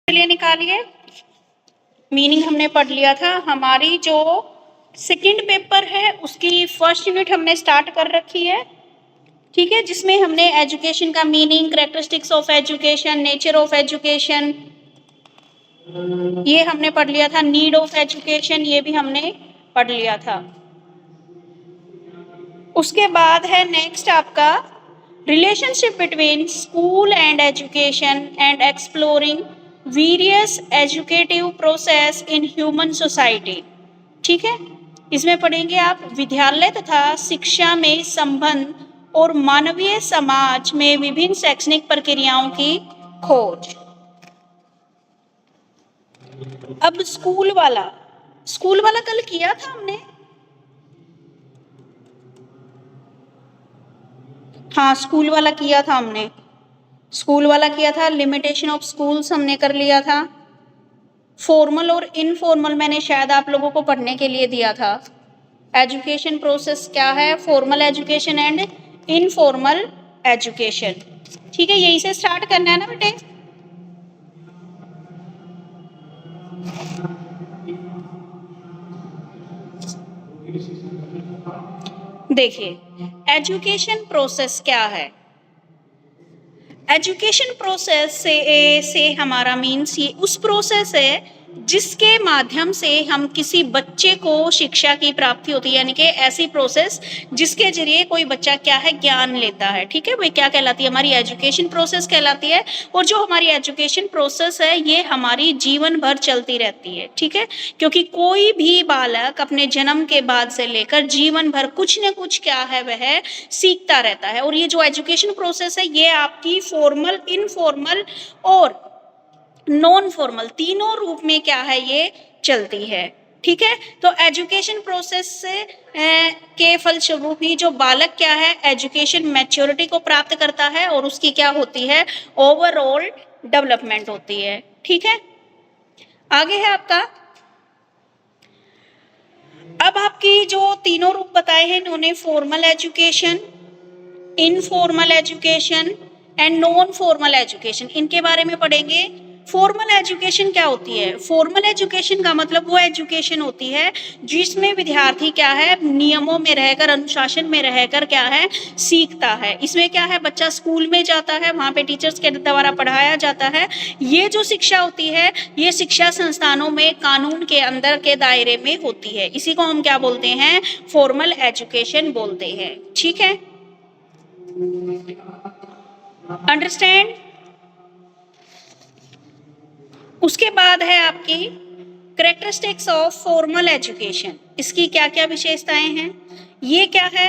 लिए निकालिए। मीनिंग हमने पढ़ लिया था। हमारी जो सेकंड पेपर है उसकी फर्स्ट यूनिट हमने स्टार्ट कर रखी है, ठीक है, जिसमें हमने एजुकेशन का meaning, characteristics of education, nature of education, ये हमने पढ़ लिया था। नीड ऑफ एजुकेशन, ये भी हमने पढ़ लिया था। उसके बाद है नेक्स्ट आपका relationship between school and education and exploring various educative process in human society, ठीक है। इसमें पढ़ेंगे आप विद्यालय तथा शिक्षा में संबंध और मानवीय समाज में विभिन्न शैक्षणिक प्रक्रियाओं की खोज। अब स्कूल वाला कल किया था हमने, हाँ स्कूल वाला किया था हमने, स्कूल वाला किया था। लिमिटेशन ऑफ स्कूल्स हमने कर लिया था। फॉर्मल और इनफॉर्मल मैंने शायद आप लोगों को पढ़ने के लिए दिया था। एजुकेशन प्रोसेस क्या है, formal education and informal education, ठीक है। यही से स्टार्ट करना है ना बेटे। देखिए एजुकेशन प्रोसेस क्या है। एजुकेशन प्रोसेस से हमारा मीन्स ये उस प्रोसेस है जिसके माध्यम से हम किसी बच्चे को शिक्षा की प्राप्ति होती है, यानी कि ऐसी प्रोसेस जिसके जरिए कोई बच्चा क्या है ज्ञान लेता है, ठीक है। वही क्या कहलाती है, हमारी एजुकेशन प्रोसेस कहलाती है। और जो हमारी एजुकेशन प्रोसेस है ये हमारी जीवन भर चलती रहती है, ठीक है। क्योंकि कोई भी बालक अपने जन्म के बाद से लेकर जीवन भर कुछ न कुछ क्या है वह सीखता रहता है। और ये जो एजुकेशन प्रोसेस है ये आपकी फॉर्मल, इनफॉर्मल और नॉन फॉर्मल तीनों रूप में क्या है ये चलती है, ठीक है। तो एजुकेशन प्रोसेस से के फलस्वरूप ही जो बालक क्या है एजुकेशन मैच्योरिटी को प्राप्त करता है और उसकी क्या होती है ओवरऑल डेवलपमेंट होती है, ठीक है। आगे है आपका, अब आपकी जो तीनों रूप बताए हैं इन्होंने formal education, informal education and non formal education, इनके बारे में पढ़ेंगे। फॉर्मल एजुकेशन क्या होती है, फॉर्मल एजुकेशन का मतलब वो एजुकेशन होती है जिसमें विद्यार्थी क्या है नियमों में रहकर, अनुशासन में रहकर क्या है सीखता है। इसमें क्या है बच्चा स्कूल में जाता है, वहां पे टीचर्स के द्वारा पढ़ाया जाता है। ये जो शिक्षा होती है ये शिक्षा संस्थानों में कानून के अंदर के दायरे में होती है। इसी को हम क्या बोलते हैं फॉर्मल एजुकेशन बोलते हैं, ठीक है। अंडरस्टैंड। उसके बाद है आपकी कैरेक्टरिस्टिक्स ऑफ फॉर्मल एजुकेशन। इसकी क्या क्या विशेषताएं हैं, ये क्या है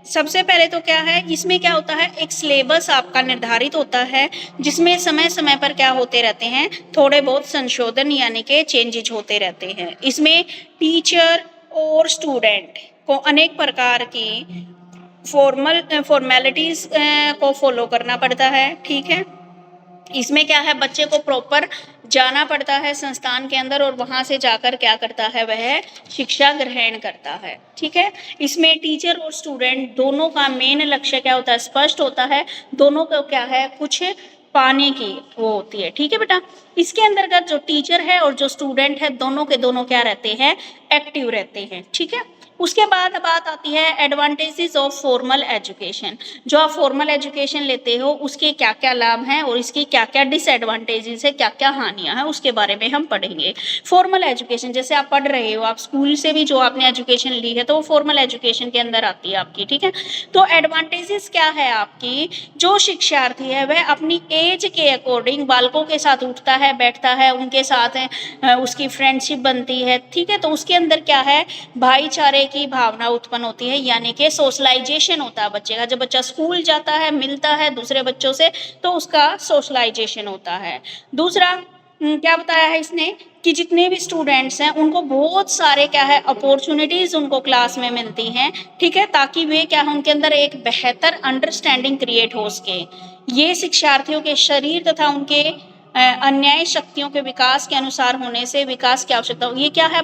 सबसे पहले तो क्या है इसमें क्या होता है एक सिलेबस आपका निर्धारित होता है जिसमें समय समय पर क्या होते रहते हैं थोड़े बहुत संशोधन यानी कि चेंजेज होते रहते हैं। इसमें टीचर और स्टूडेंट को अनेक प्रकार की फॉर्मेलिटीज को फॉलो करना पड़ता है, ठीक है। इसमें क्या है बच्चे को प्रॉपर जाना पड़ता है संस्थान के अंदर और वहां से जाकर क्या करता है वह शिक्षा ग्रहण करता है, ठीक है। इसमें टीचर और स्टूडेंट दोनों का मेन लक्ष्य क्या होता है स्पष्ट होता है, दोनों को क्या है कुछ पाने की वो होती है, ठीक है बेटा। इसके अंतर्गत जो टीचर है और जो स्टूडेंट है दोनों के दोनों क्या रहते हैं एक्टिव रहते हैं, ठीक है। उसके बाद बात आती है एडवांटेजेस ऑफ फॉर्मल एजुकेशन। जो आप फॉर्मल एजुकेशन लेते हो उसके क्या क्या लाभ हैं और इसकी क्या क्या डिसएडवांटेजेस है, क्या क्या हानियां हैं, उसके बारे में हम पढ़ेंगे। फॉर्मल एजुकेशन जैसे आप पढ़ रहे हो, आप स्कूल से भी जो आपने एजुकेशन ली है तो वो फॉर्मल एजुकेशन के अंदर आती है आपकी, ठीक है। तो एडवांटेजेस क्या है आपकी, जो शिक्षार्थी है वह अपनी एज के अकॉर्डिंग बालकों के साथ उठता है बैठता है, उनके साथ उसकी फ्रेंडशिप बनती है, ठीक है। तो उसके अंदर क्या है भाईचारे की भावना उत्पन्न होती है, यानी कि सोशलाइजेशन होता है बच्चे का। जब बच्चा स्कूल जाता है मिलता है दूसरे बच्चों से तो उसका सोशलाइजेशन होता है। दूसरा क्या बताया है इसने कि जितने भी स्टूडेंट्स हैं उनको बहुत सारे क्या है अपॉर्चुनिटीज उनको क्लास में मिलती हैं, ठीक है, ताकि वे क्या है उनके अंदर एक बेहतर अंडरस्टैंडिंग क्रिएट हो सके। ये शिक्षार्थियों के शरीर तथा उनके अन्यायी शक्तियों के विकास के अनुसार होने से विकास की आवश्यकता हो। ये क्या है,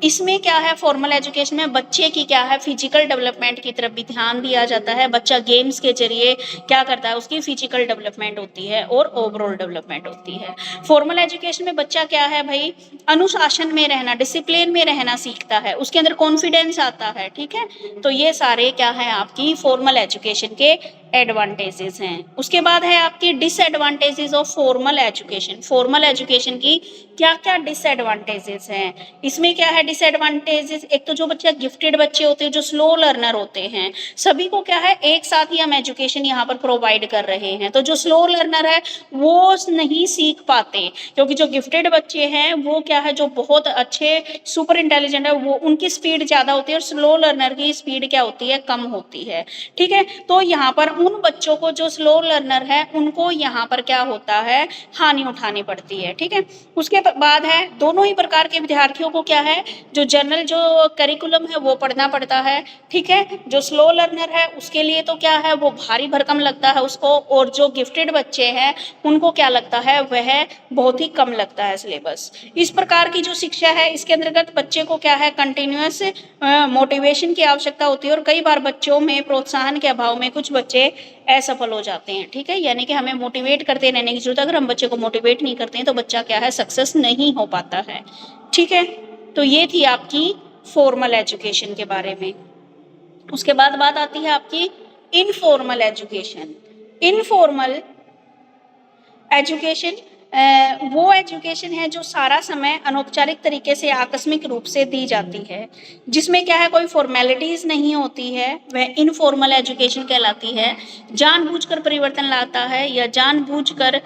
इसमें क्या है, फॉर्मल एजुकेशन में बच्चे की क्या है, फिजिकल डेवलपमेंट की तरफ भी ध्यान दिया जाता है। बच्चा गेम्स के जरिए क्या करता है, उसकी फिजिकल डेवलपमेंट होती है और ओवरऑल डेवलपमेंट होती है। फॉर्मल एजुकेशन में बच्चा क्या है भाई, अनुशासन में रहना, डिसिप्लिन में रहना सीखता है, उसके अंदर कॉन्फिडेंस आता है, ठीक है। तो ये सारे क्या है आपकी फॉर्मल एजुकेशन के एडवांटेजेस हैं। उसके बाद है आपकी disadvantages of formal education. Formal education की क्या क्या डिसएडवांटेजेस हैं, इसमें क्या है डिसएडवांटेजेस। एक तो जो बच्चे गिफ्टेड बच्चे होते हैं, जो स्लो लर्नर होते हैं, सभी को क्या है एक साथ ही हम एजुकेशन यहाँ पर प्रोवाइड कर रहे हैं। तो जो स्लो लर्नर है वो नहीं सीख पाते, क्योंकि जो गिफ्टेड बच्चे हैं वो क्या है, जो बहुत अच्छे सुपर इंटेलिजेंट है, वो उनकी स्पीड ज्यादा होती है और स्लो लर्नर की स्पीड क्या होती है, कम होती है, ठीक है। तो यहाँ पर उन बच्चों को जो स्लो लर्नर है उनको यहाँ पर क्या होता है, हानि उठानी पड़ती है, ठीक है। उसके बाद है दोनों ही प्रकार के विद्यार्थियों को क्या है, जो जनरल जो करिकुलम है वो पढ़ना पड़ता है, ठीक है। जो स्लो लर्नर है उसके लिए तो क्या है, वो भारी भरकम लगता है उसको, और जो गिफ्टेड बच्चे हैं उनको क्या लगता है, वह बहुत ही कम लगता है सिलेबस। इस प्रकार की जो शिक्षा है इसके अंतर्गत बच्चे को क्या है, कंटिन्यूअस मोटिवेशन की आवश्यकता होती है, और कई बार बच्चों में प्रोत्साहन के अभाव में कुछ बच्चे असफल हो जाते हैं, ठीक है। यानी कि हमें मोटिवेट करते रहने की जरूरत है। अगर हम बच्चे को मोटिवेट नहीं करते हैं तो बच्चा क्या है, सक्सेस नहीं हो पाता है, ठीक है। तो ये थी आपकी फॉर्मल एजुकेशन के बारे में। उसके बाद बात आती है आपकी इनफॉर्मल एजुकेशन। इनफॉर्मल एजुकेशन वो एजुकेशन है जो सारा समय अनौपचारिक तरीके से आकस्मिक रूप से दी जाती है, जिसमें क्या है, कोई फॉर्मेलिटीज नहीं होती है, वह इनफॉर्मल एजुकेशन कहलाती है। जानबूझकर परिवर्तन लाता है या जानबूझकर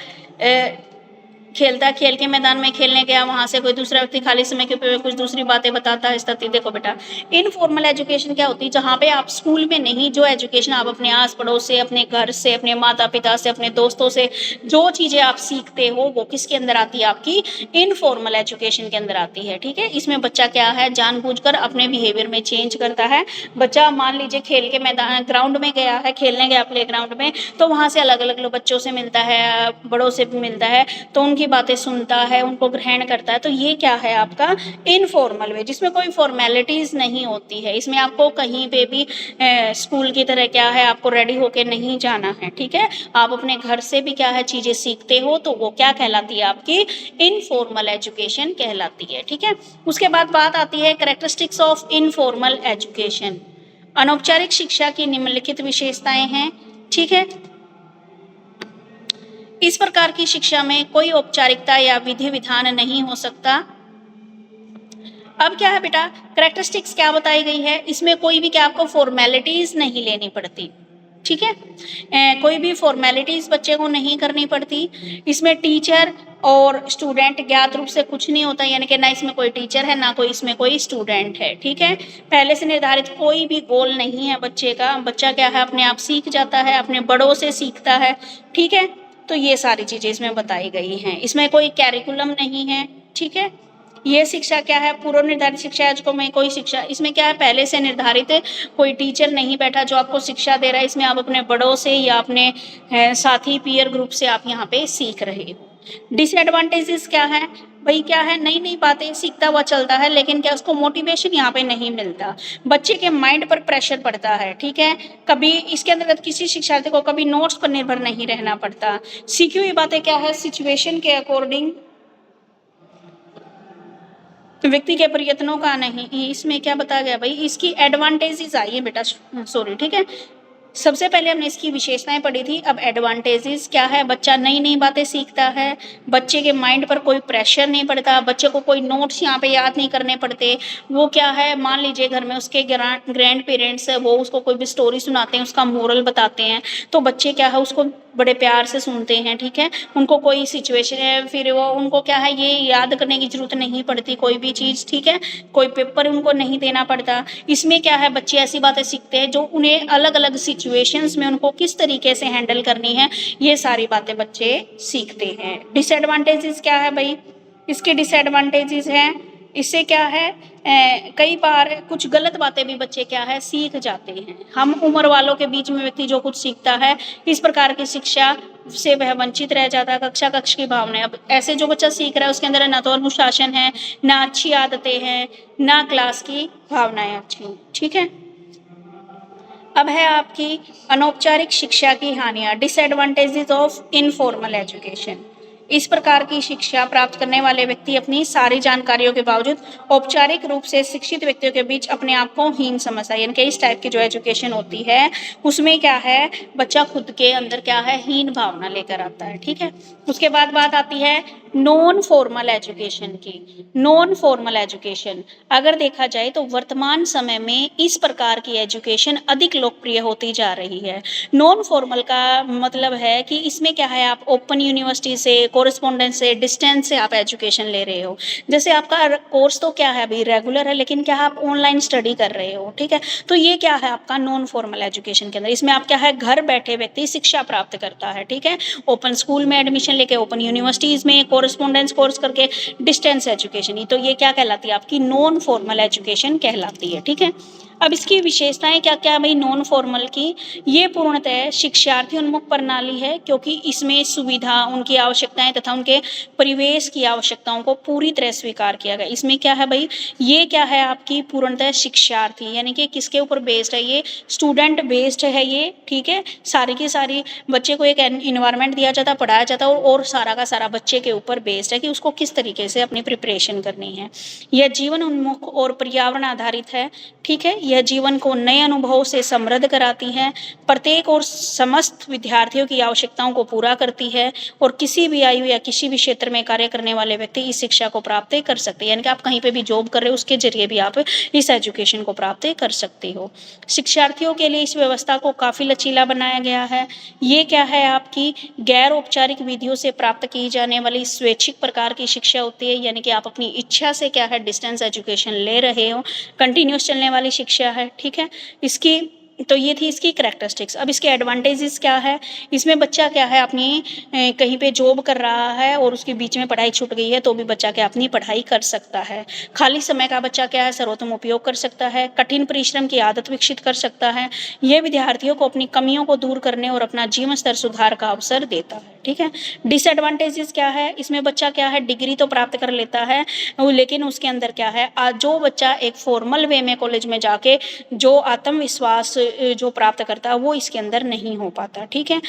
खेलता, खेल के मैदान में खेलने गया, वहां से कोई दूसरा व्यक्ति खाली समय के ऊपर कुछ दूसरी बातें बताता है, इस तरह। देखो बेटा, इनफॉर्मल एजुकेशन क्या होती है, जहाँ पे आप स्कूल में नहीं, जो एजुकेशन आप अपने आस पड़ोस से, अपने घर से, अपने माता पिता से, अपने दोस्तों से जो चीजें आप सीखते हो वो किसके अंदर आती है, आपकी इनफॉर्मल एजुकेशन के अंदर आती है, ठीक है। इसमें बच्चा क्या है, जानबूझकर अपने बिहेवियर में चेंज करता है। बच्चा मान लीजिए खेल के मैदान ग्राउंड में गया है, खेलने गया प्ले ग्राउंड में, तो वहां से अलग अलग बच्चों से मिलता है, बड़ों से भी मिलता है, तो उनकी बातें सुनता है, उनको ग्रहण करता है। तो ये क्या है आपका इनफॉर्मल वे, जिसमें कोई फॉर्मेलिटीज नहीं होती है। इसमें आपको कहीं पे भी स्कूल की तरह क्या है, आपको रेडी होके नहीं जाना है, ठीक है। आप अपने घर से भी क्या है चीजें सीखते हो, तो वो क्या कहलाती है, आपकी इनफॉर्मल एजुकेशन कहलाती है, ठीक है। उसके बाद बात आती है कैरेक्टरिस्टिक्स ऑफ इनफॉर्मल एजुकेशन। अनौपचारिक शिक्षा की निम्नलिखित विशेषताएं हैं, ठीक है। इस प्रकार की शिक्षा में कोई औपचारिकता या विधि विधान नहीं हो सकता। अब क्या है बेटा, कैरेक्टरिस्टिक्स क्या बताई गई है, इसमें कोई भी क्या आपको फॉर्मेलिटीज नहीं लेनी पड़ती, ठीक है। कोई भी फॉर्मेलिटीज बच्चे को नहीं करनी पड़ती। इसमें टीचर और स्टूडेंट ज्ञात रूप से कुछ नहीं होता, यानी कि ना इसमें कोई टीचर है, ना कोई इसमें कोई स्टूडेंट है, ठीक है। पहले से निर्धारित कोई भी गोल नहीं है बच्चे का। बच्चा क्या है, अपने आप सीख जाता है, अपने बड़ों से सीखता है, ठीक है। तो ये सारी चीजें इसमें बताई गई हैं। इसमें कोई कैरिकुलम नहीं है, ठीक है। ये शिक्षा क्या है, पूर्व निर्धारित शिक्षा है, जिसको मैं कोई शिक्षा, इसमें क्या है, पहले से निर्धारित कोई टीचर नहीं बैठा जो आपको शिक्षा दे रहा है। इसमें आप अपने बड़ों से या अपने साथी पीयर ग्रुप से आप यहाँ पे सीख रहे हो। डिसएडवांटेजेस क्या है भाई, क्या है, नई नई बातें सीखता हुआ चलता है, लेकिन क्या उसको मोटिवेशन यहाँ पे नहीं मिलता। बच्चे के माइंड पर प्रेशर पड़ता है, ठीक है। कभी इसके अंतर्गत किसी शिक्षार्थी को कभी नोट्स पर निर्भर नहीं रहना पड़ता। सीखी हुई बातें क्या है, सिचुएशन के अकॉर्डिंग व्यक्ति के प्रयत्नों का नहीं। इसमें क्या बताया गया भाई, इसकी एडवांटेजेस आई है बेटा, सॉरी, ठीक है। सबसे पहले हमने इसकी विशेषताएं पढ़ी थी, अब एडवांटेजेस क्या है, बच्चा नई नई बातें सीखता है, बच्चे के माइंड पर कोई प्रेशर नहीं पड़ता, बच्चे को कोई नोट्स यहाँ पे याद नहीं करने पड़ते। वो क्या है, मान लीजिए घर में उसके ग्रैंड पेरेंट्स है, वो उसको कोई भी स्टोरी सुनाते हैं, उसका मोरल बताते हैं, तो बच्चे क्या है उसको बड़े प्यार से सुनते हैं, ठीक है। उनको कोई सिचुएशन है, फिर वो उनको क्या है, ये याद करने की जरूरत नहीं पड़ती कोई भी चीज़, ठीक है। कोई पेपर उनको नहीं देना पड़ता। इसमें क्या है, बच्चे ऐसी बातें सीखते हैं जो उन्हें अलग अलग सिचुएशंस में उनको किस तरीके से हैंडल करनी है, ये सारी बातें बच्चे सीखते हैं। डिसएडवांटेजेस क्या है भाई, इसके डिसएडवांटेजेस हैं, इससे क्या है, कई बार कुछ गलत बातें भी बच्चे क्या है सीख जाते हैं। हम उम्र वालों के बीच में व्यक्ति जो कुछ सीखता है, इस प्रकार की शिक्षा से वह वंचित रह जाता है। कक्षा कक्ष की भावनाएं, अब ऐसे जो बच्चा सीख रहा है उसके अंदर ना तो अनुशासन है, ना अच्छी आदतें हैं, ना क्लास की भावनाएं अच्छी। ठीक है, अब है आपकी अनौपचारिक शिक्षा की हानियां, डिसएडवांटेजेस ऑफ इनफॉर्मल एजुकेशन। इस प्रकार की शिक्षा प्राप्त करने वाले व्यक्ति अपनी सारी जानकारियों के बावजूद औपचारिक रूप से शिक्षित व्यक्तियों के बीच अपने आप को हीन समझता है। यानी कि इस टाइप की जो एजुकेशन होती है उसमें क्या है, बच्चा खुद के अंदर क्या है, हीन भावना लेकर आता है। ठीक है, उसके बाद बात आती है नॉन फॉर्मल एजुकेशन की। नॉन फॉर्मल एजुकेशन अगर देखा जाए तो वर्तमान समय में इस प्रकार की एजुकेशन अधिक लोकप्रिय होती जा रही है। नॉन फॉर्मल का मतलब है कि इसमें क्या है, आप ओपन यूनिवर्सिटी से, कोरेस्पोंडेंस से, डिस्टेंस से आप एजुकेशन ले रहे हो। जैसे आपका कोर्स तो क्या है अभी रेगुलर है, लेकिन क्या आप ऑनलाइन स्टडी कर रहे हो। ठीक है, तो ये क्या है आपका नॉन फॉर्मल एजुकेशन के अंदर। इसमें आप क्या है, घर बैठे व्यक्ति शिक्षा प्राप्त करता है। ठीक है, ओपन स्कूल में एडमिशन लेके, ओपन यूनिवर्सिटीज में कोरेस्पोंडेंस कोर्स करके, डिस्टेंस एजुकेशन ही, तो ये क्या कहलाती है आपकी नॉन फॉर्मल एजुकेशन कहलाती है। ठीक है, अब इसकी विशेषताएं क्या क्या भाई नॉन फॉर्मल की, ये पूर्णतः शिक्षार्थी उन्मुख प्रणाली है, क्योंकि इसमें सुविधा, उनकी आवश्यकताएं तथा उनके परिवेश की आवश्यकताओं को पूरी तरह स्वीकार किया गया। इसमें क्या है भाई, ये क्या है आपकी पूर्णतः शिक्षार्थी, यानी कि किसके ऊपर बेस्ड है, ये स्टूडेंट बेस्ड है ये। ठीक है, सारी की सारी बच्चे को एक इन्वायरमेंट दिया जाता है, पढ़ाया जाता है, और सारा का सारा बच्चे के ऊपर बेस्ड है कि उसको किस तरीके से अपनी प्रिपरेशन करनी है। यह जीवन उन्मुख और पर्यावरण आधारित है। ठीक है, यह जीवन को नए अनुभव से समृद्ध कराती है, प्रत्येक और समस्त विद्यार्थियों की आवश्यकताओं को पूरा करती है, और किसी भी आयु या किसी भी क्षेत्र में कार्य करने वाले व्यक्ति इस शिक्षा को प्राप्त कर सकते हैं। यानी कि आप कहीं पे भी जॉब कर रहे हो उसके जरिए भी आप इस एजुकेशन को प्राप्त कर सकते हो। शिक्षार्थियों के लिए इस व्यवस्था को काफी लचीला बनाया गया है। ये क्या है आपकी गैर औपचारिक विधियों से प्राप्त की जाने वाली स्वैच्छिक प्रकार की शिक्षा होती है। यानी कि आप अपनी इच्छा से क्या है डिस्टेंस एजुकेशन ले रहे हो, कंटिन्यूस चलने वाली शिक्षा है। ठीक है, इसकी तो ये थी इसकी कैरेक्टरिस्टिक्स। अब इसके एडवांटेजेस क्या है, इसमें बच्चा क्या है अपनी कहीं पे जॉब कर रहा है और उसके बीच में पढ़ाई छूट गई है तो भी बच्चा क्या अपनी पढ़ाई कर सकता है। खाली समय का बच्चा क्या है सर्वोत्तम उपयोग कर सकता है, कठिन परिश्रम की आदत विकसित कर सकता है। यह विद्यार्थियों को अपनी कमियों को दूर करने और अपना जीवन स्तर सुधार का अवसर देता है। ठीक है, डिसएडवांटेजेस क्या है, इसमें बच्चा क्या है डिग्री तो प्राप्त कर लेता है, लेकिन उसके अंदर क्या है, जो बच्चा एक फॉर्मल वे में कॉलेज में जाके जो आत्मविश्वास जो प्राप्त करता है वो इसके अंदर नहीं हो पाता। ठीक है,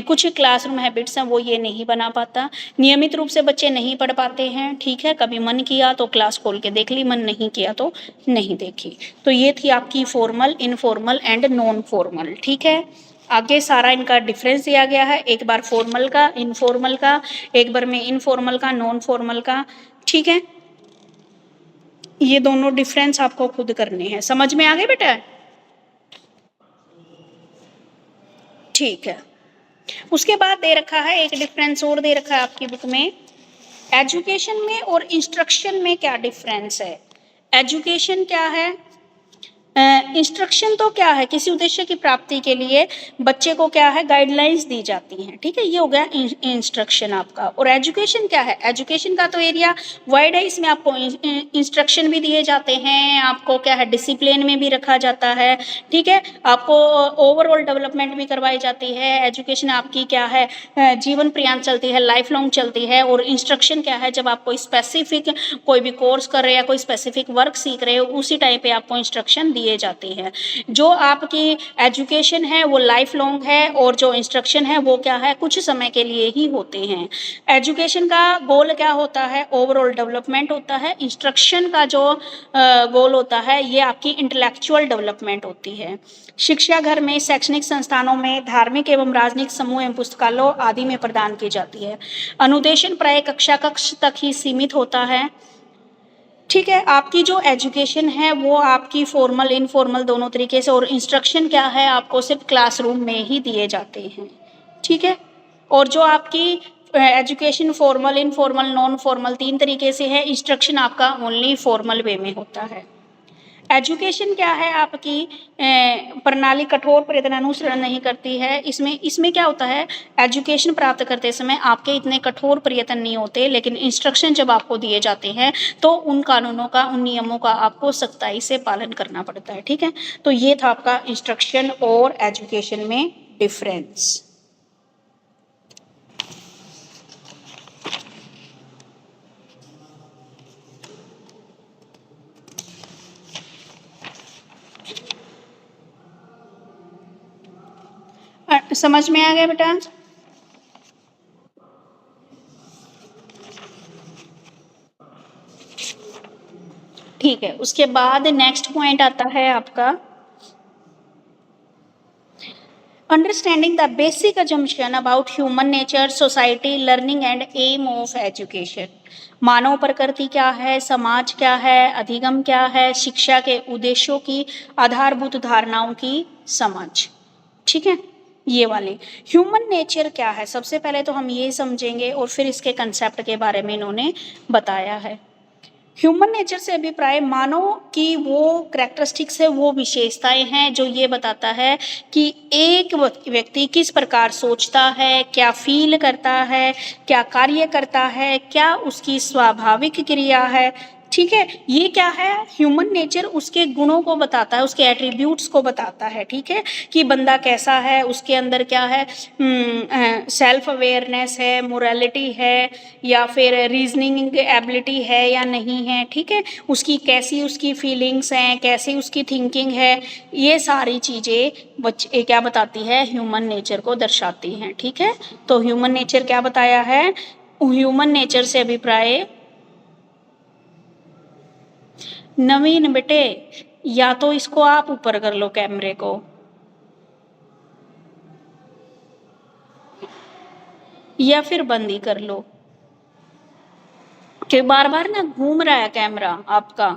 कुछ क्लासरूम हैबिट्स हैं वो ये नहीं बना पाता, नियमित रूप से बच्चे नहीं पढ़ पाते हैं। ठीक है, कभी मन किया तो क्लास खोल के देख ली, मन नहीं किया तो नहीं देखी। तो ये थी आपकी formal, informal and non formal. ठीक है, आगे सारा इनका डिफरेंस दिया गया है, एक बार फॉर्मल का, इनफॉर्मल का, एक बार में इनफॉर्मल का, नॉन फॉर्मल का। ठीक है, ये दोनों डिफरेंस आपको खुद करने हैं। समझ में आ गए बेटा? ठीक है, उसके बाद दे रखा है एक डिफरेंस और दे रखा है आपकी बुक में, एजुकेशन में और इंस्ट्रक्शन में क्या डिफरेंस है। एजुकेशन क्या है, इंस्ट्रक्शन तो क्या है, किसी उद्देश्य की प्राप्ति के लिए बच्चे को क्या है गाइडलाइंस दी जाती हैं। ठीक है, ये हो गया इंस्ट्रक्शन आपका। और एजुकेशन क्या है, एजुकेशन का तो एरिया वाइड है, इसमें आपको इंस्ट्रक्शन भी दिए जाते हैं, आपको क्या है डिसिप्लिन में भी रखा जाता है। ठीक है, आपको ओवरऑल डेवलपमेंट भी करवाई जाती है। एजुकेशन आपकी क्या है जीवन पर्यंत चलती है, लाइफ लॉन्ग चलती है। और इंस्ट्रक्शन क्या है, जब आप कोई स्पेसिफिक कोई भी कोर्स कर रहे हैं या कोई स्पेसिफिक वर्क सीख रहे हो उसी टाइम पे आपको इंस्ट्रक्शन दिए जाते हैं। जो आपकी एजुकेशन है वो लाइफ लॉन्ग है, और जो इंस्ट्रक्शन है वो क्या है कुछ समय के लिए ही होते हैं। एजुकेशन का गोल क्या होता है, ओवरऑल डेवलपमेंट होता है। इंस्ट्रक्शन का जो गोल होता है ये आपकी इंटेलेक्चुअल डेवलपमेंट होती है। शिक्षा घर में, शैक्षणिक संस्थानों में, धार्मिक एवं राजनीतिक समूह एवं पुस्तकालयों आदि में प्रदान की जाती है। अनुदेशन प्राय कक्षा कक्ष तक ही सीमित होता है। ठीक है, आपकी जो एजुकेशन है वो आपकी फॉर्मल इनफॉर्मल दोनों तरीके से, और इंस्ट्रक्शन क्या है आपको सिर्फ क्लासरूम में ही दिए जाते हैं। ठीक है, और जो आपकी education formal informal non formal तीन तरीके से है, इंस्ट्रक्शन आपका ओनली फॉर्मल वे में होता है। एजुकेशन क्या है आपकी प्रणाली कठोर प्रयत्न अनुसरण नहीं करती है। इसमें क्या होता है, एजुकेशन प्राप्त करते समय आपके इतने कठोर प्रयत्न नहीं होते, लेकिन इंस्ट्रक्शन जब आपको दिए जाते हैं तो उन कानूनों का, उन नियमों का आपको सख्ताई से पालन करना पड़ता है। ठीक है, तो ये था आपका इंस्ट्रक्शन और एजुकेशन में डिफरेंस। समझ में आ गया बेटा? ठीक है, उसके बाद नेक्स्ट पॉइंट आता है आपका understanding the basic assumption about human nature, society, learning and aim of education. मानव प्रकृति क्या है, समाज क्या है, अधिगम क्या है, शिक्षा के उद्देश्यों की आधारभूत धारणाओं की समझ। ठीक है, ये वाले ह्यूमन नेचर क्या है, सबसे पहले तो हम ये समझेंगे और फिर इसके कंसेप्ट के बारे में इन्होंने बताया है। ह्यूमन नेचर से अभिप्राय मानव की वो कैरेक्टरिस्टिक्स है, वो विशेषताएं हैं जो ये बताता है कि एक व्यक्ति किस प्रकार सोचता है, क्या फील करता है, क्या कार्य करता है, क्या उसकी स्वाभाविक क्रिया है। ठीक है, ये क्या है, ह्यूमन नेचर उसके गुणों को बताता है, उसके एट्रीब्यूट्स को बताता है। ठीक है, कि बंदा कैसा है, उसके अंदर क्या है, सेल्फ अवेयरनेस है, मोरालिटी है, या फिर रीजनिंग एबिलिटी है या नहीं है। ठीक है, उसकी कैसी उसकी फीलिंग्स हैं, कैसी उसकी थिंकिंग है, ये सारी चीज़ें बच्चे क्या बताती है, ह्यूमन नेचर को दर्शाती हैं। ठीक है, तो ह्यूमन नेचर क्या बताया है, ह्यूमन नेचर से अभिप्राय नवीन बेटे, या तो इसको आप ऊपर कर लो कैमरे को, या फिर बंद ही कर लो, कि बार बार ना घूम रहा है कैमरा आपका।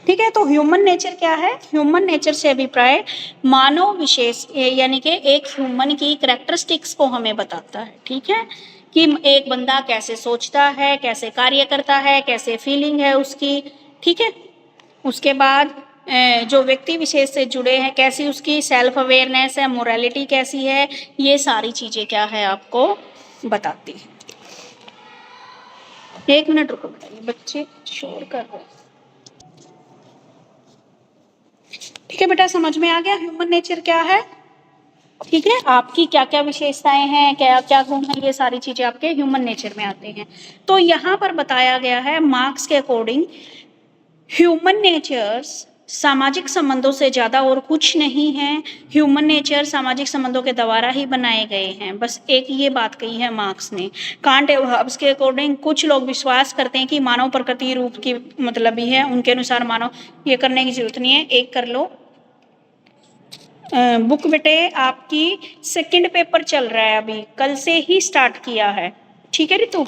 ठीक है, तो ह्यूमन नेचर क्या है, ह्यूमन नेचर से अभिप्राय मानव विशेष यानी कि एक ह्यूमन की कैरेक्टरिस्टिक्स को हमें बताता है। ठीक है, कि एक बंदा कैसे सोचता है, कैसे कार्य करता है, कैसे फीलिंग है उसकी। ठीक है, उसके बाद जो व्यक्ति विशेष से जुड़े हैं, कैसी उसकी सेल्फ अवेयरनेस है, मोरालिटी कैसी है, ये सारी चीजें क्या है आपको बताती है। एक मिनट रुको बेटा, ये बच्चे शोर कर रहे हैं। ठीक है बेटा, समझ में आ गया ह्यूमन नेचर क्या है। ठीक है, आपकी क्या क्या विशेषताएं हैं, क्या क्या गुण हैं, ये सारी चीजें आपके ह्यूमन नेचर में आते हैं। तो यहाँ पर बताया गया है मार्क्स के अकॉर्डिंग ह्यूमन नेचर्स सामाजिक संबंधों से ज्यादा और कुछ नहीं है। ह्यूमन नेचर सामाजिक संबंधों के द्वारा ही बनाए गए हैं, बस एक ये बात कही है मार्क्स ने। कांट हब्स के अकॉर्डिंग कुछ लोग विश्वास करते हैं कि मानव प्रकृति रूप की मतलब ही है, उनके अनुसार मानव, ये करने की जरूरत नहीं है, एक कर लो। बुक बेटे आपकी सेकंड पेपर चल रहा है, अभी कल से ही स्टार्ट किया है। ठीक है रितु,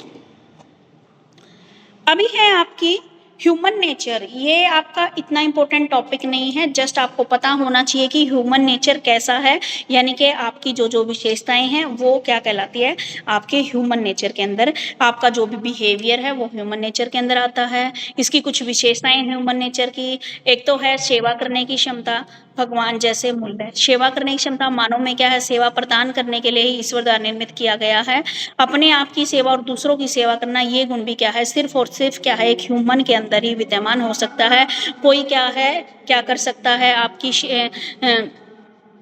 अभी है आपकी ह्यूमन नेचर। ये आपका इतना इंपॉर्टेंट टॉपिक नहीं है, जस्ट आपको पता होना चाहिए कि ह्यूमन नेचर कैसा है, यानी कि आपकी जो जो विशेषताएं हैं वो क्या कहलाती है आपके ह्यूमन नेचर के अंदर। आपका जो भी बिहेवियर है वो ह्यूमन नेचर के अंदर आता है। इसकी कुछ विशेषताएं ह्यूमन नेचर की, एक तो है सेवा करने की क्षमता, भगवान जैसे मूल्य। सेवा करने की क्षमता मानव में क्या है, सेवा प्रदान करने के लिए ही ईश्वर द्वारा निर्मित किया गया है। अपने आप की सेवा और दूसरों की सेवा करना, ये गुण भी क्या है, सिर्फ और सिर्फ क्या है, एक ह्यूमन के अंदर ही विद्यमान हो सकता है। कोई क्या है, क्या कर सकता है, आपकी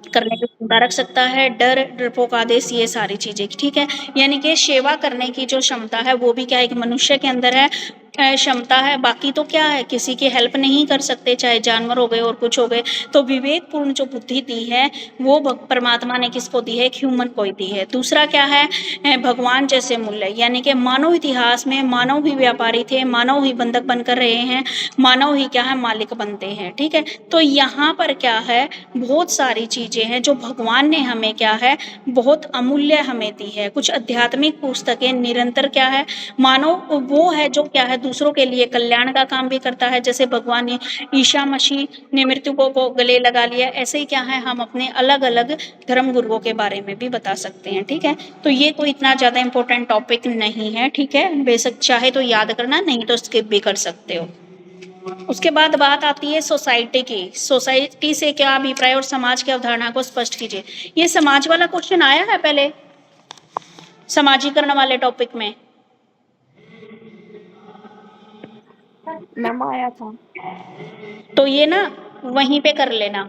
करने की क्षमता रख सकता है, डर, डरपोक आदेश, ये सारी चीजें। ठीक है, यानी कि सेवा करने की जो क्षमता है वो भी क्या एक मनुष्य के अंदर है, क्षमता है। बाकी तो क्या है, किसी की हेल्प नहीं कर सकते, चाहे जानवर हो गए और कुछ हो गए। तो विवेकपूर्ण जो बुद्धि दी है वो परमात्मा ने किसको दी है, एक ह्यूमन को दी है। दूसरा क्या है, भगवान जैसे मूल्य, यानी कि मानव इतिहास में मानव ही व्यापारी थे, मानव ही बंधक बनकर रहे हैं, मानव ही क्या है मालिक बनते हैं। ठीक है, तो यहाँ पर क्या है, बहुत सारी चीजें हैं जो भगवान ने हमें क्या है बहुत अमूल्य हमें दी है। कुछ आध्यात्मिक पुस्तकें निरंतर क्या है, मानव वो है जो क्या है दूसरों के लिए कल्याण का काम भी करता है। जैसे भगवान ने, ईशा मसीह ने मृत्यु को गले लगा लिया, ऐसे ही क्या है हम अपने अलग अलग धर्म गुरुओं के बारे में भी बता सकते हैं। ठीक है, तो ये कोई इतना ज्यादा इंपॉर्टेंट टॉपिक नहीं है। ठीक है, बेशक चाहे तो याद करना, नहीं तो स्किप भी कर सकते हो। उसके बाद बात आती है सोसाइटी की। सोसाइटी से क्या अभिप्राय और समाज की अवधारणा को स्पष्ट कीजिए। ये समाज वाला क्वेश्चन आया है पहले समाजीकरण वाले टॉपिक में, मैम आया था, तो ये ना वहीं पे कर लेना,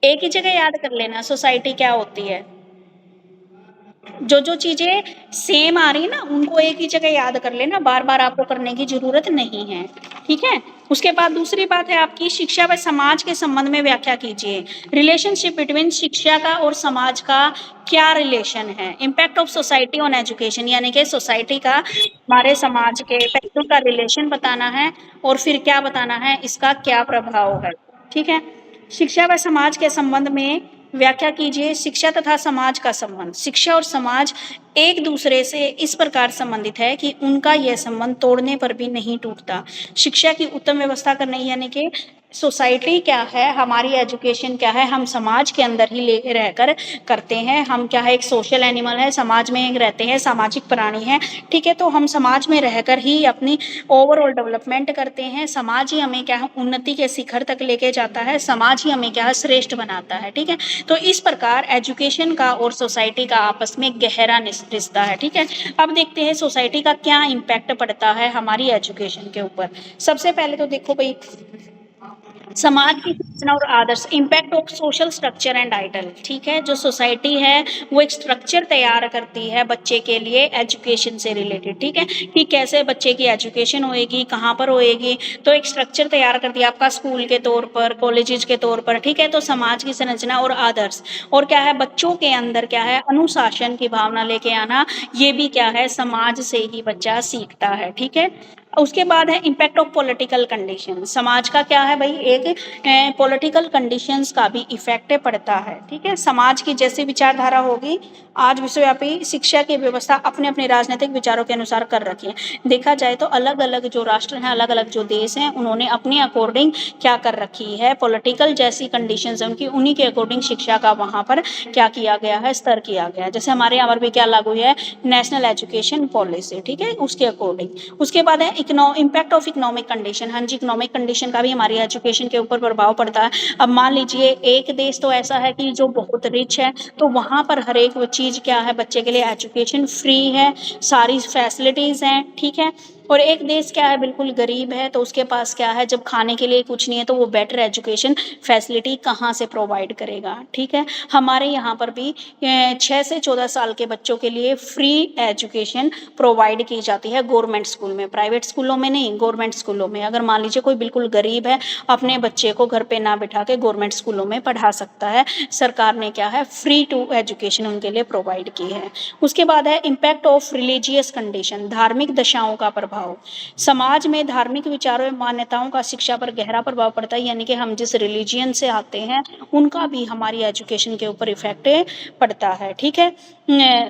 एक ही जगह याद कर लेना सोसाइटी क्या होती है। जो जो चीजें सेम आ रही है ना उनको एक ही जगह याद कर लेना, बार बार आपको करने की जरूरत नहीं है। ठीक है, उसके बाद दूसरी बात है आपकी शिक्षा व समाज के संबंध में व्याख्या कीजिए। रिलेशनशिप बिटवीन शिक्षा का और समाज का क्या रिलेशन है? Impact of society on education, यानी कि सोसाइटी का हमारे समाज के पहलू का रिलेशन बताना है और फिर क्या बताना है, इसका क्या प्रभाव है। ठीक है, शिक्षा व समाज के संबंध में व्याख्या कीजिए। शिक्षा तथा समाज का संबंध, शिक्षा और समाज एक दूसरे से इस प्रकार संबंधित है कि उनका यह संबंध तोड़ने पर भी नहीं टूटता। शिक्षा की उत्तम व्यवस्था करनी, यानी कि सोसाइटी क्या है, हमारी एजुकेशन क्या है, हम समाज के अंदर ही ले रहकर करते हैं। हम क्या है, एक सोशल एनिमल है, समाज में रहते हैं, सामाजिक प्राणी हैं। ठीक है, तो हम समाज में रहकर ही अपनी ओवरऑल डेवलपमेंट करते हैं। समाज ही हमें क्या है, उन्नति के शिखर तक लेके जाता है। समाज ही हमें क्या है, श्रेष्ठ बनाता है। ठीक है, तो इस प्रकार एजुकेशन का और सोसाइटी का आपस में गहरा रिश्ता है। ठीक है, अब देखते हैं सोसाइटी का क्या इम्पैक्ट पड़ता है हमारी एजुकेशन के ऊपर। सबसे पहले तो देखो भाई, समाज की सूचना और आदर्श, impact of social structure and ideal. ठीक है, जो सोसाइटी है वो एक स्ट्रक्चर तैयार करती है बच्चे के लिए एजुकेशन से रिलेटेड। ठीक है, कि कैसे बच्चे की एजुकेशन होएगी, कहाँ पर होएगी, तो एक स्ट्रक्चर तैयार करती है आपका स्कूल के तौर पर, कॉलेजेस के तौर पर। ठीक है, तो समाज की संरचना और आदर्श, और क्या है, बच्चों के अंदर क्या है, अनुशासन की भावना लेके आना, ये भी क्या है, समाज से ही बच्चा सीखता है। ठीक है, उसके बाद है इम्पैक्ट ऑफ पॉलिटिकल कंडीशन। समाज का क्या है भाई, एक पॉलिटिकल कंडीशंस का भी इफेक्ट पड़ता है। ठीक है, समाज की जैसी विचारधारा होगी, आज विश्वव्यापी शिक्षा की व्यवस्था अपने अपने राजनीतिक विचारों के अनुसार कर रखी है। देखा जाए तो अलग अलग जो राष्ट्र हैं, अलग अलग जो देश हैं, उन्होंने अपने अकॉर्डिंग क्या कर रखी है, पॉलिटिकल जैसी कंडीशंस है उनकी, उन्हीं के अकॉर्डिंग शिक्षा का वहाँ पर क्या किया गया है, स्तर किया गया है। जैसे हमारे यहाँ पर भी क्या लागू है, नेशनल एजुकेशन पॉलिसी। ठीक है, उसके अकॉर्डिंग। उसके बाद है इम्पैक्ट ऑफ इकोनॉमिक कंडीशन। हाँ जी, इकोनॉमिक कंडीशन का भी हमारी एजुकेशन के ऊपर प्रभाव पड़ता है। अब मान लीजिए एक देश तो ऐसा है कि जो बहुत रिच है, तो वहाँ पर हर एक चीज क्या है, बच्चे के लिए एजुकेशन फ्री है, सारी फैसिलिटीज हैं। ठीक है, और एक देश क्या है, बिल्कुल गरीब है, तो उसके पास क्या है, जब खाने के लिए कुछ नहीं है तो वो बेटर एजुकेशन फैसिलिटी कहाँ से प्रोवाइड करेगा। ठीक है, हमारे यहाँ पर भी 6 से 14 साल के बच्चों के लिए फ्री एजुकेशन प्रोवाइड की जाती है गवर्नमेंट स्कूल में, प्राइवेट स्कूलों में नहीं, गवर्नमेंट स्कूलों में। अगर मान लीजिए कोई बिल्कुल गरीब है, अपने बच्चे को घर पे ना बिठा के गवर्नमेंट स्कूलों में पढ़ा सकता है। सरकार ने क्या है, फ्री टू एजुकेशन उनके लिए प्रोवाइड की है। उसके बाद है इम्पैक्ट ऑफ रिलीजियस कंडीशन, धार्मिक दशाओं का प्रभाव। समाज में धार्मिक विचारों एवं मान्यताओं का शिक्षा पर गहरा प्रभाव पड़ता है, यानी कि हम जिस रिलीजियन से आते हैं उनका भी हमारी एजुकेशन के ऊपर इफेक्ट पड़ता है। ठीक है,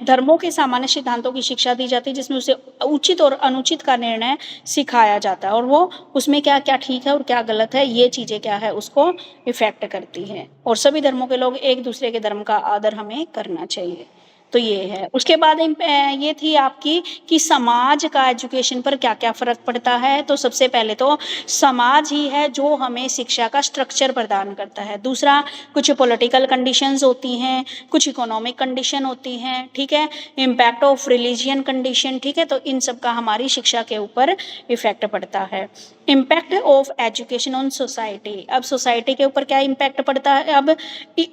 धर्मों के सामान्य सिद्धांतों की शिक्षा दी जाती है, जिसमें उसे उचित और अनुचित का निर्णय सिखाया जाता है, और वो उसमें क्या क्या ठीक है और क्या गलत है, ये चीजें क्या है, उसको इफेक्ट करती है। और सभी धर्मों के लोग एक दूसरे के धर्म का आदर हमें करना चाहिए। तो ये है। उसके बाद ये थी आपकी कि समाज का एजुकेशन पर क्या क्या फर्क पड़ता है। तो सबसे पहले तो समाज ही है जो हमें शिक्षा का स्ट्रक्चर प्रदान करता है। दूसरा, कुछ पॉलिटिकल कंडीशंस होती हैं, कुछ इकोनॉमिक कंडीशन होती हैं। ठीक है, इम्पैक्ट ऑफ रिलीजियन कंडीशन। ठीक है, तो इन सब का हमारी शिक्षा के ऊपर इफेक्ट पड़ता है। Impact of education on society, अब सोसाइटी के ऊपर क्या इम्पैक्ट पड़ता है। अब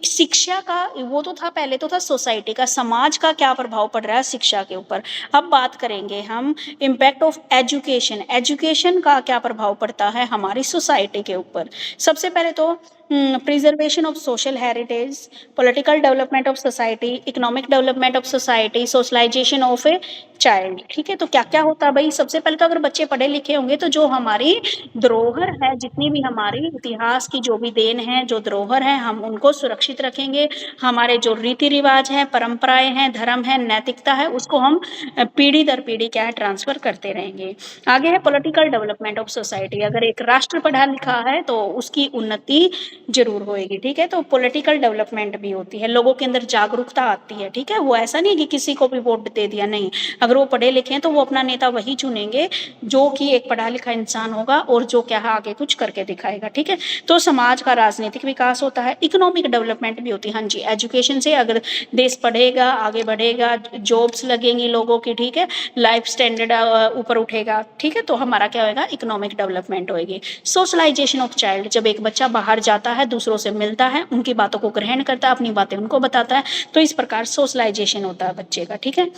शिक्षा का वो तो था, पहले तो था सोसाइटी का, समाज का क्या प्रभाव पड़ रहा है शिक्षा के ऊपर। अब बात करेंगे हम इम्पैक्ट ऑफ एजुकेशन, एजुकेशन का क्या प्रभाव पड़ता है हमारी सोसाइटी के ऊपर। सबसे पहले तो preservation of social heritage, political development of society, economic development of society, socialisation of a child. ठीक है, तो क्या क्या होता है भाई। सबसे पहले तो अगर बच्चे पढ़े लिखे होंगे तो जो हमारी धरोहर है, जितनी भी हमारी इतिहास की जो भी देन है, जो धरोहर है, हम उनको सुरक्षित रखेंगे। हमारे जो रीति रिवाज है, परंपराएं हैं, धर्म है, नैतिकता है, उसको हम पीढ़ी दर पीढ़ी क्या है, ट्रांसफर करते रहेंगे। आगे है पॉलिटिकल डेवलपमेंट ऑफ सोसाइटी, अगर एक राष्ट्र पढ़ा लिखा है तो उसकी उन्नति जरूर होएगी। ठीक है, तो पॉलिटिकल डेवलपमेंट भी होती है, लोगों के अंदर जागरूकता आती है। ठीक है, वो ऐसा नहीं कि किसी को भी वोट दे दिया, नहीं, अगर वो पढ़े लिखे हैं तो वो अपना नेता वही चुनेंगे जो कि एक पढ़ा लिखा इंसान होगा और जो क्या है आगे कुछ करके दिखाएगा। ठीक है, तो समाज का राजनीतिक विकास होता है, इकोनॉमिक डेवलपमेंट भी होती है। हाँ जी, एजुकेशन से अगर देश पढ़ेगा, आगे बढ़ेगा, जॉब्स लगेंगी लोगों की। ठीक है, लाइफ स्टैंडर्ड ऊपर उठेगा। ठीक है, तो हमारा क्या होगा, इकोनॉमिक डेवलपमेंट होगी। सोशलाइजेशन ऑफ चाइल्ड, जब एक बच्चा बाहर जाता है, दूसरों से मिलता है, उनकी बातों को ग्रहण करता है, अपनी बातें उनको बताता है, तो इस प्रकार सोशलाइजेशन होता है बच्चे का। ठीक है,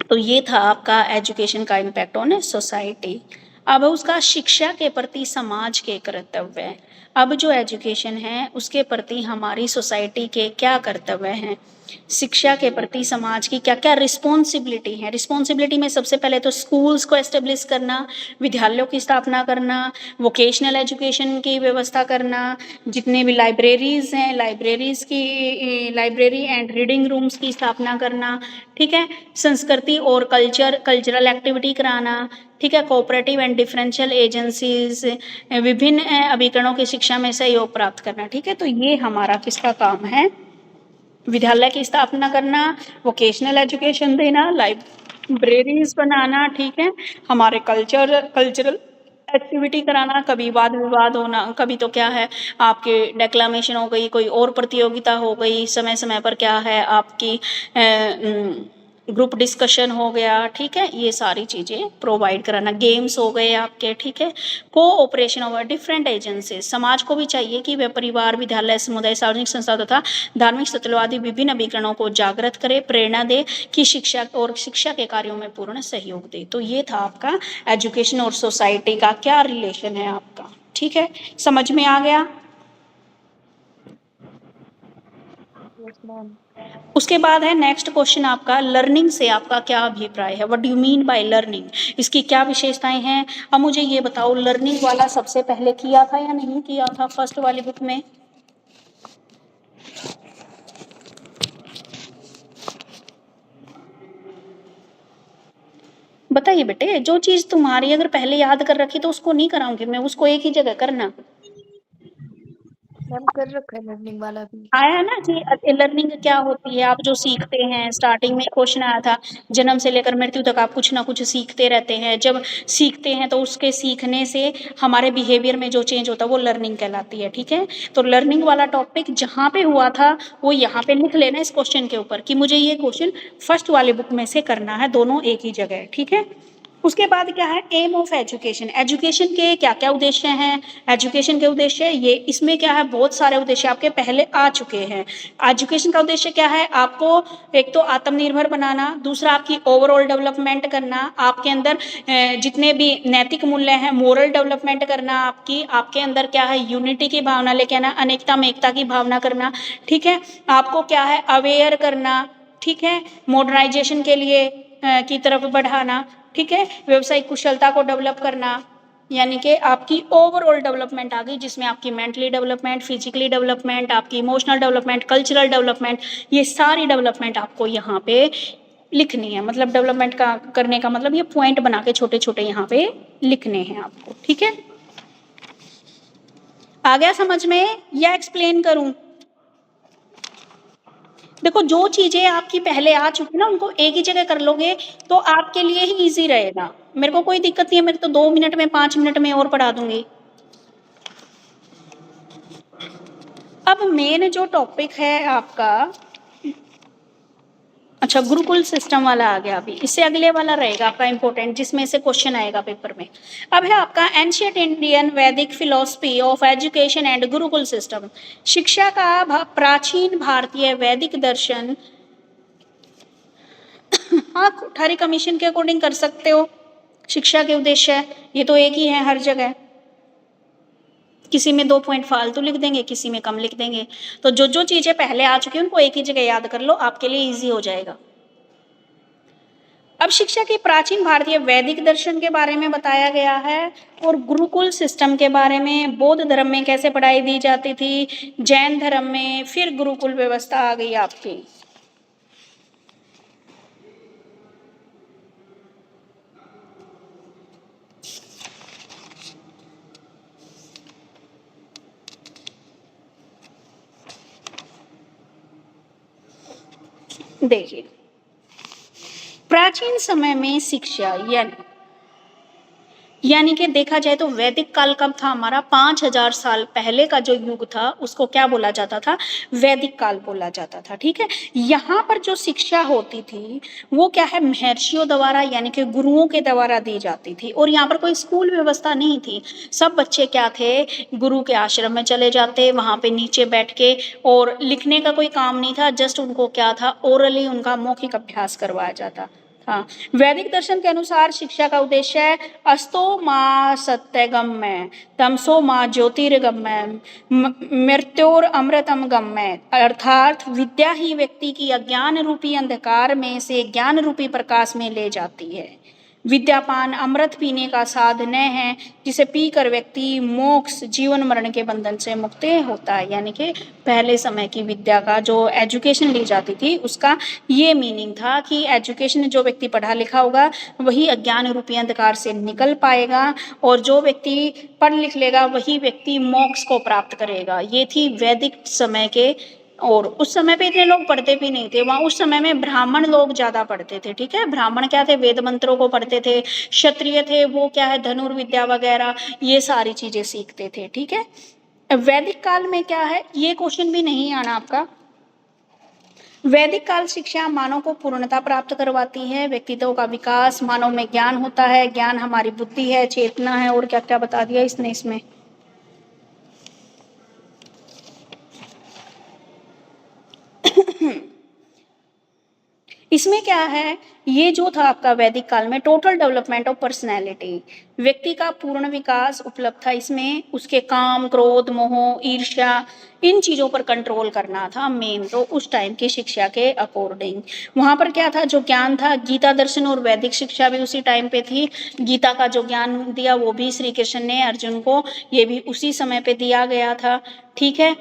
तो ये था आपका एजुकेशन का इम्पैक्ट ऑन सोसाइटी। अब उसका शिक्षा के प्रति समाज के कर्तव्य, अब जो एजुकेशन है उसके प्रति हमारी सोसाइटी के क्या कर्तव्य हैं, शिक्षा के प्रति समाज की क्या क्या रिस्पॉन्सिबिलिटी है। रिस्पॉन्सिबिलिटी में सबसे पहले तो स्कूल्स को एस्टेब्लिश करना, विद्यालयों की स्थापना करना, वोकेशनल एजुकेशन की व्यवस्था करना, जितने भी लाइब्रेरीज हैं लाइब्रेरीज की लाइब्रेरी एंड रीडिंग रूम्स की स्थापना करना, ठीक है, संस्कृति और कल्चरल एक्टिविटी कराना, ठीक है, कोऑपरेटिव एंड डिफरेंशियल एजेंसीज, विभिन्न अभिकरणों की शिक्षा में सहयोग प्राप्त करना, ठीक है। तो ये हमारा किसका काम है, विद्यालय की स्थापना करना, वोकेशनल एजुकेशन देना, लाइब्रेरीज बनाना, ठीक है, हमारे कल्चरल एक्टिविटी कराना, कभी वाद विवाद होना, कभी तो क्या है आपके डेक्लामेशन हो गई, कोई और प्रतियोगिता हो गई, समय समय पर क्या है आपकी ग्रुप डिस्कशन हो गया, ठीक है, ये सारी चीज़ें प्रोवाइड कराना, गेम्स हो गए आपके, ठीक है, कोऑपरेशन ओवर डिफरेंट एजेंसीज, समाज को भी चाहिए कि वह परिवार, विद्यालय, समुदाय, सार्वजनिक संस्था तथा धार्मिक सत्यवादी विभिन्न अभिकरणों को जागृत करे, प्रेरणा दे कि शिक्षा और शिक्षा के कार्यों में पूर्ण सहयोग दे। तो ये था आपका एजुकेशन और सोसाइटी का क्या रिलेशन है आपका, ठीक है, समझ में आ गया। उसके बाद है नेक्स्ट क्वेश्चन आपका, लर्निंग से आपका क्या अभिप्राय है, what do you mean by learning, इसकी क्या विशेषताएं हैं। अब मुझे ये बताओ, लर्निंग वाला सबसे पहले किया था या नहीं किया था फर्स्ट वाली बुक में। बताइए बेटे, जो चीज तुम्हारी अगर पहले याद कर रखी तो उसको नहीं कराऊंगी मैं, उसको एक ही जगह करना। मैम कर रखा है लर्निंग वाला भी। आया ना कि लर्निंग क्या होती है, आप जो सीखते हैं, स्टार्टिंग में क्वेश्चन आया था, जन्म से लेकर मृत्यु तक आप कुछ ना कुछ सीखते रहते हैं, जब सीखते हैं तो उसके सीखने से हमारे बिहेवियर में जो चेंज होता है वो लर्निंग कहलाती है, ठीक है। तो लर्निंग वाला टॉपिक जहाँ पे हुआ था वो यहाँ पे लिख लेना इस क्वेश्चन के ऊपर कि मुझे ये क्वेश्चन फर्स्ट वाले बुक में से करना है, दोनों एक ही जगह है, ठीक है। उसके बाद क्या है, एम ऑफ एजुकेशन, एजुकेशन के क्या क्या उद्देश्य हैं, एजुकेशन के उद्देश्य ये, इसमें क्या है बहुत सारे उद्देश्य आपके पहले आ चुके हैं। एजुकेशन का उद्देश्य क्या है, आपको एक तो आत्मनिर्भर बनाना, दूसरा आपकी ओवरऑल डेवलपमेंट करना, आपके अंदर जितने भी नैतिक मूल्य हैं मोरल डेवलपमेंट करना, आपके अंदर क्या है यूनिटी की भावना लेके आना, अनेकता में एकता की भावना करना, ठीक है, आपको क्या है अवेयर करना, ठीक है, मॉडर्नाइजेशन के लिए की तरफ बढ़ाना, ठीक है, व्यवसायिक कुशलता को डेवलप करना, यानी कि आपकी ओवरऑल डेवलपमेंट आ गई, जिसमें आपकी मेंटली डेवलपमेंट, फिजिकली डेवलपमेंट, आपकी इमोशनल डेवलपमेंट, कल्चरल डेवलपमेंट, ये सारी डेवलपमेंट आपको यहाँ पे लिखनी है। मतलब डेवलपमेंट का करने का मतलब ये पॉइंट बना के छोटे छोटे यहाँ पे लिखने हैं आपको, ठीक है। आ गया समझ में या एक्सप्लेन करूं। देखो जो चीजें आपकी पहले आ चुकी ना उनको एक ही जगह कर लोगे तो आपके लिए ही इजी रहेगा। मेरे को कोई दिक्कत नहीं है, मेरे तो 2 मिनट में 5 मिनट में और पढ़ा दूंगी। अब मेन जो टॉपिक है आपका, अच्छा गुरुकुल सिस्टम वाला आ गया, अभी इससे अगले वाला रहेगा आपका इंपॉर्टेंट, जिसमें से क्वेश्चन आएगा पेपर में। अब है आपका एंशियंट इंडियन वैदिक philosophy of education and Gurukul system, शिक्षा का प्राचीन भारतीय वैदिक दर्शन। हाँ, कोठारी कमीशन के अकॉर्डिंग कर सकते हो। शिक्षा के उद्देश्य ये तो एक ही है हर जगह, किसी में 2 पॉइंट फालतू लिख देंगे, किसी में कम लिख देंगे। तो जो जो चीजें पहले आ चुकी हैं उनको एक ही जगह याद कर लो, आपके लिए इजी हो जाएगा। अब शिक्षा के प्राचीन भारतीय वैदिक दर्शन के बारे में बताया गया है, और गुरुकुल सिस्टम के बारे में, बौद्ध धर्म में कैसे पढ़ाई दी जाती थी, जैन धर्म में, फिर गुरुकुल व्यवस्था आ गई आपकी। देखिए प्राचीन समय में शिक्षा यानी कि देखा जाए तो वैदिक काल कब था हमारा, 5000 साल पहले का जो युग था उसको क्या बोला जाता था, वैदिक काल बोला जाता था, ठीक है। यहाँ पर जो शिक्षा होती थी वो क्या है, महर्षियों द्वारा यानी कि गुरुओं के द्वारा दी जाती थी, और यहाँ पर कोई स्कूल व्यवस्था नहीं थी। सब बच्चे क्या थे, गुरु के आश्रम में चले जाते, वहाँ पे नीचे बैठ के, और लिखने का कोई काम नहीं था, जस्ट उनको क्या था ओरली उनका मौखिक अभ्यास करवाया जाता हाँ, वैदिक दर्शन के अनुसार शिक्षा का उद्देश्य है अस्तो माँ सत्यगम्य, तमसो माँ ज्योतिर्गम्य, मृत्योर अमृतम गम्य, अर्थात विद्या ही व्यक्ति की अज्ञान रूपी अंधकार में से ज्ञान रूपी प्रकाश में ले जाती है। विद्यापान अमृत पीने का साधन है जिसे पीकर व्यक्ति मोक्ष जीवन मरण के बंधन से मुक्त होता है। यानी कि पहले समय की विद्या का जो एजुकेशन ली जाती थी उसका ये मीनिंग था कि एजुकेशन जो व्यक्ति पढ़ा लिखा होगा वही अज्ञान रूपी अंधकार से निकल पाएगा और जो व्यक्ति पढ़ लिख लेगा वही व्यक्ति मोक्ष को प्राप्त करेगा। ये थी वैदिक समय के। और उस समय पे इतने लोग पढ़ते भी नहीं थे, वहां उस समय में ब्राह्मण लोग ज्यादा पढ़ते थे। ठीक है, ब्राह्मण क्या थे, वेद मंत्रों को पढ़ते थे। क्षत्रिय थे वो क्या है, धनुर्विद्या वगैरह ये सारी चीजें सीखते थे। ठीक है, वैदिक काल में क्या है, ये क्वेश्चन भी नहीं आना आपका। वैदिक काल शिक्षा मानव को पूर्णता प्राप्त करवाती है, व्यक्तित्व का विकास, मानव में ज्ञान होता है, ज्ञान हमारी बुद्धि है, चेतना है, और क्या क्या बता दिया इसने इसमें। इसमें क्या है, ये जो था आपका वैदिक काल में टोटल डेवलपमेंट ऑफ पर्सनैलिटी, व्यक्ति का पूर्ण विकास उपलब्ध था इसमें। उसके काम, क्रोध, मोह, ईर्ष्या, इन चीजों पर कंट्रोल करना था मेन तो उस टाइम की शिक्षा के अकॉर्डिंग। वहां पर क्या था, जो ज्ञान था, गीता दर्शन और वैदिक शिक्षा भी उसी टाइम पे थी। गीता का जो ज्ञान दिया वो भी श्री कृष्ण ने अर्जुन को, ये भी उसी समय पे दिया गया था। ठीक है,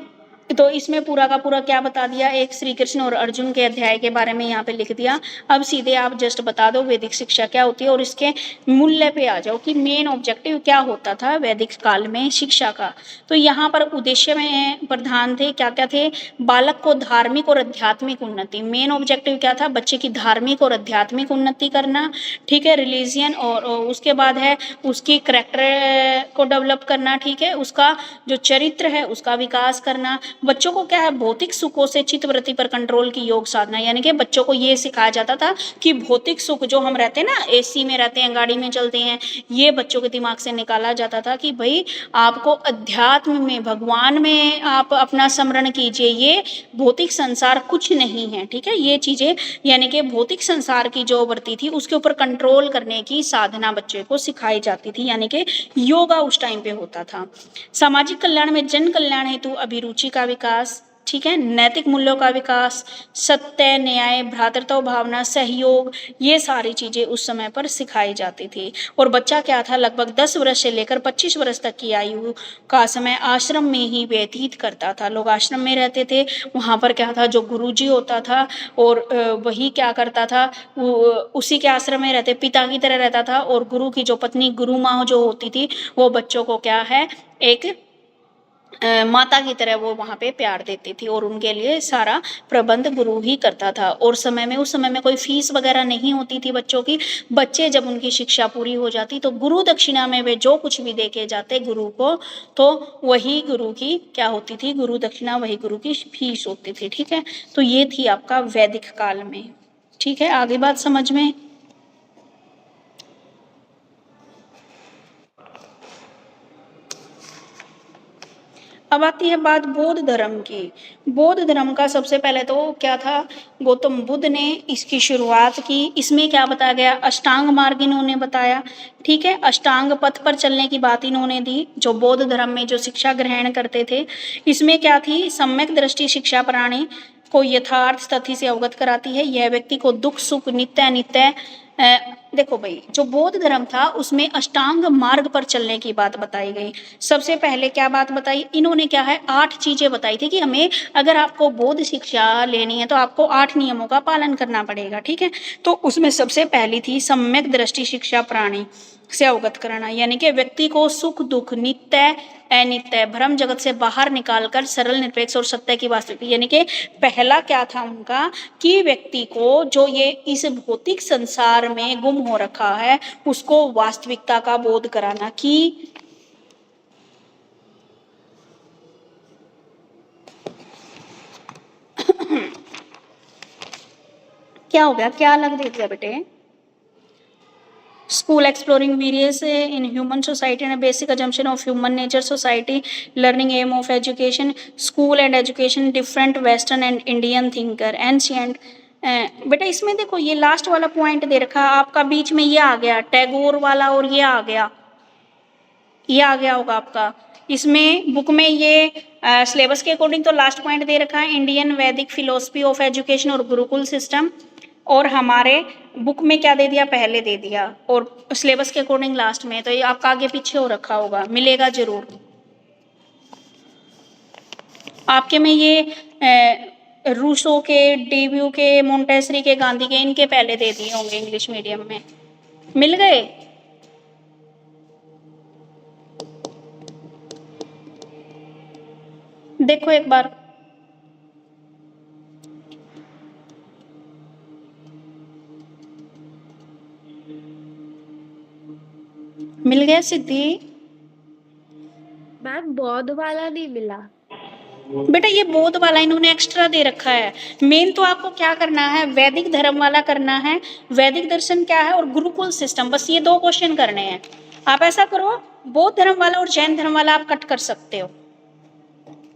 तो इसमें पूरा का पूरा क्या बता दिया, एक श्री कृष्ण और अर्जुन के अध्याय के बारे में यहाँ पे लिख दिया। अब सीधे आप जस्ट बता दो वैदिक शिक्षा क्या होती है और इसके मूल्य पे आ जाओ कि मेन ऑब्जेक्टिव क्या होता था वैदिक काल में शिक्षा का। तो यहाँ पर उद्देश्य में प्रधान थे, क्या क्या थे, बालक को धार्मिक और आध्यात्मिक उन्नति, मेन ऑब्जेक्टिव क्या था, बच्चे की धार्मिक और आध्यात्मिक उन्नति करना। ठीक है, रिलीजियन, और उसके बाद है उसकी करेक्टर को डेवलप करना। ठीक है, उसका जो चरित्र है उसका विकास करना। बच्चों को क्या है, भौतिक सुखों से चित्तवृत्ति पर कंट्रोल की योग साधना, यानी कि बच्चों को ये सिखाया जाता था कि भौतिक सुख जो हम रहते हैं ना, एसी में रहते हैं, गाड़ी में चलते हैं, ये बच्चों के दिमाग से निकाला जाता था कि भाई आपको अध्यात्म में, भगवान में आप अपना स्मरण कीजिए, ये भौतिक संसार कुछ नहीं है। ठीक है, ये चीजें यानी कि भौतिक संसार की जो वृत्ति थी उसके ऊपर कंट्रोल करने की साधना बच्चे को सिखाई जाती थी, यानी कि योगा उस टाइम पे होता था। सामाजिक कल्याण में जन कल्याण हेतु अभिरुचि का विकास। ठीक है, नैतिक मूल्यों का विकास, सत्य, न्याय, भ्रातृत्व भावना, सहयोग, ये सारी चीजें उस समय पर सिखाई जाती थी। और बच्चा क्या था, लगभग 10 वर्ष से लेकर 25 वर्ष तक की आयु का समय आश्रम में ही व्यतीत करता था। लोग आश्रम में रहते थे, वहां पर क्या था, जो गुरुजी होता था और वही क्या करता था, उसी के आश्रम में रहते, पिता की तरह रहता था। और गुरु की जो पत्नी, गुरु माँ जो होती थी, वो बच्चों को क्या है, एक माता की तरह वो वहां पे प्यार देती थी और उनके लिए सारा प्रबंध गुरु ही करता था। और उस समय में कोई फीस वगैरह नहीं होती थी बच्चों की। बच्चे जब उनकी शिक्षा पूरी हो जाती तो गुरु दक्षिणा में वे जो कुछ भी दे के जाते गुरु को, तो वही गुरु की क्या होती थी, गुरु दक्षिणा, वही गुरु की फीस होती थी। ठीक है, तो ये थी आपका वैदिक काल में। ठीक है, आगे बात समझ में। अब आती है बात बौद्ध धर्म की। बौद्ध धर्म का सबसे पहले तो क्या था, गौतम बुद्ध ने इसकी शुरुआत की। इसमें क्या बताया गया, अष्टांग मार्ग इन्होंने बताया। ठीक है, अष्टांग पथ पर चलने की बात इन्होंने दी, जो बौद्ध धर्म में जो शिक्षा ग्रहण करते थे। इसमें क्या थी, सम्यक दृष्टि शिक्षा प्राणी को यथार्थ तथ्य से अवगत कराती है। यह व्यक्ति को दुख सुख नित्य नित्य देखो भाई, जो बौद्ध धर्म था उसमें अष्टांग मार्ग पर चलने की बात बताई गई। सबसे पहले क्या बात बताई इन्होंने, क्या है, 8 चीजें बताई थी कि हमें अगर आपको बौद्ध शिक्षा लेनी है तो आपको 8 नियमों का पालन करना पड़ेगा। ठीक है, तो उसमें सबसे पहली थी सम्यक दृष्टि शिक्षा प्राणी से अवगत कराना, यानी कि व्यक्ति को सुख दुख, नित्य अनित्य, भ्रम जगत से बाहर निकालकर सरल, निरपेक्ष और सत्य की वास्तविकता, यानी कि पहला क्या था उनका कि व्यक्ति को जो ये इस भौतिक संसार में गुम हो रखा है उसको वास्तविकता का बोध कराना। कि क्या हो गया, क्या अलग देख दिया बेटे, school exploring various in human society and a basic assumption of human nature, society, learning aim of education, school and education, different western and Indian thinker, ancient बेटा इसमें देखो ये लास्ट वाला पॉइंट दे रखा है आपका, बीच में ये आ गया टैगोर वाला और ये आ गया होगा आपका। इसमें बुक में ये सिलेबस के अकॉर्डिंग तो लास्ट पॉइंट दे रखा है इंडियन वैदिक फिलोसफी ऑफ एजुकेशन और गुरुकुल सिस्टम, और हमारे बुक में क्या दे दिया, पहले दे दिया, और सिलेबस के अकॉर्डिंग लास्ट में, तो ये आपका आगे पीछे हो रखा होगा, मिलेगा जरूर आपके में। ये रूसो के, डेब्यू के, मोंटेसरी के, गांधी के, इनके पहले दे दिए होंगे इंग्लिश मीडियम में, मिल गए। देखो एक बार, मिल गया सिद्धि? मैम बौद्ध वाला नहीं मिला। बेटा ये बौद्ध वाला इन्होंने एक्स्ट्रा दे रखा है। मेन तो आपको क्या करना है, वैदिक धर्म वाला करना है, वैदिक दर्शन क्या है और गुरुकुल सिस्टम, बस ये 2 क्वेश्चन करने हैं। आप ऐसा करो, बौद्ध धर्म वाला और जैन धर्म वाला आप कट कर सकते हो।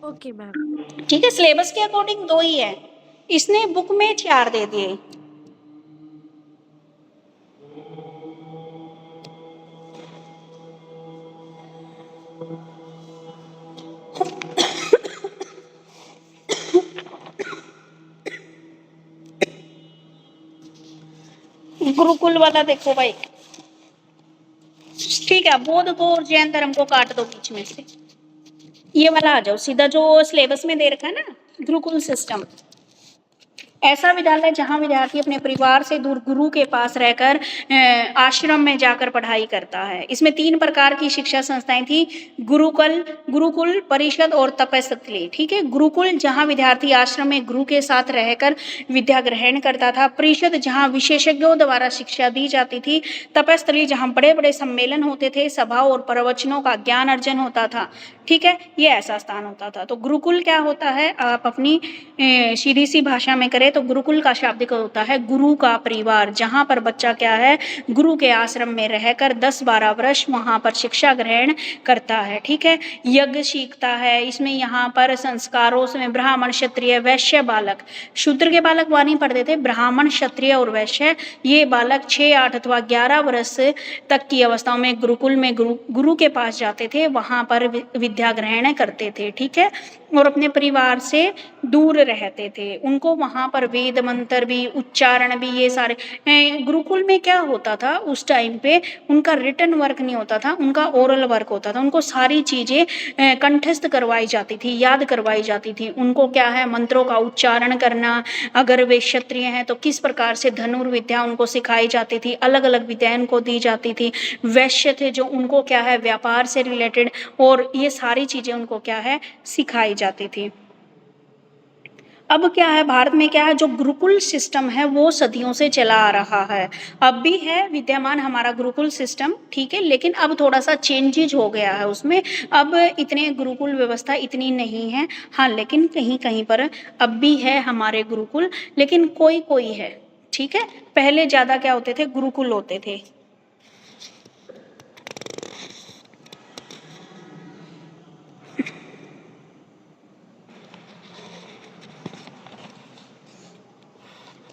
Okay ma'am. ठीक है, सिलेबस के अकॉर्डिंग 2 ही है, इसने बुक में 4 दे दिए। गुरुकुल वाला देखो भाई, ठीक है, बौद्ध को और जैन धर्म को काट दो बीच में से, ये वाला आ जाओ सीधा जो सिलेबस में दे रखा है ना, गुरुकुल सिस्टम। ऐसा विद्यालय जहां विद्यार्थी अपने परिवार से दूर गुरु के पास रहकर आश्रम में जाकर पढ़ाई करता है। इसमें 3 प्रकार की शिक्षा संस्थाएं थी, गुरुकुल, परिषद और तपस्थली। ठीक है, गुरुकुल जहां विद्यार्थी आश्रम में गुरु के साथ रहकर विद्या ग्रहण करता था, परिषद जहां विशेषज्ञों द्वारा शिक्षा दी जाती थी, तपस्थली जहां बड़े बड़े सम्मेलन होते थे, सभा और प्रवचनों का ज्ञान अर्जन होता था। ठीक है, ये ऐसा स्थान होता था। तो गुरुकुल क्या होता है, आप अपनी सीधी सी भाषा में करें तो गुरुकुल का शाब्दिक होता है गुरु का परिवार, जहां पर बच्चा क्या है, गुरु के आश्रम में रहकर 10-12 वर्ष वहां पर शिक्षा ग्रहण करता है। ठीक है, यज्ञ सीखता है, इसमें यहाँ पर संस्कारों में ब्राह्मण, क्षत्रिय, वैश्य बालक, शूद्र के बालक वहाँ नहीं पढ़ते थे, ब्राह्मण, क्षत्रिय और वैश्य ये बालक 6, 8 अथवा 11 वर्ष तक की अवस्थाओं में गुरुकुल में गुरु के पास जाते थे, वहां पर विद्या ग्रहण करते थे। ठीक है, और अपने परिवार से दूर रहते थे, उनको वहां पर वेद मंत्र भी, उच्चारण भी, ये सारे गुरुकुल में क्या होता था उस टाइम पे, उनका रिटन वर्क नहीं होता था, उनका ओरल वर्क होता था, उनको सारी चीजें कंठस्थ करवाई जाती थी, याद करवाई जाती थी। उनको क्या है, मंत्रों का उच्चारण करना, अगर वे क्षत्रिय हैं तो किस प्रकार से धनुर्विद्या उनको सिखाई जाती थी, अलग अलग विद्याएं उनको दी जाती थी। वैश्य थे जो उनको क्या है, व्यापार से रिलेटेड और ये सारी चीजें उनको क्या है, सिखाई जाती थी। अब क्या है, भारत में क्या है, जो गुरुकुल सिस्टम है वो सदियों से चला आ रहा है, अब भी है विद्यमान हमारा गुरुकुल सिस्टम। ठीक है, लेकिन अब थोड़ा सा चेंजेज हो गया है उसमें, अब इतने गुरुकुल व्यवस्था इतनी नहीं है, हाँ लेकिन कहीं कहीं पर अब भी है हमारे गुरुकुल, लेकिन कोई कोई है। ठीक है, पहले ज्यादा क्या होते थे, गुरुकुल होते थे।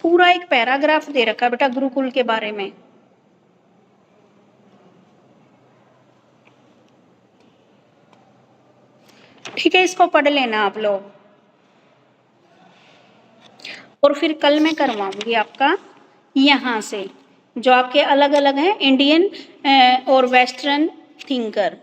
पूरा एक पैराग्राफ दे रखा बेटा गुरुकुल के बारे में। ठीक है, इसको पढ़ लेना आप लोग, और फिर कल मैं करवाऊंगी आपका यहाँ से जो आपके अलग अलग हैं, इंडियन और western thinker,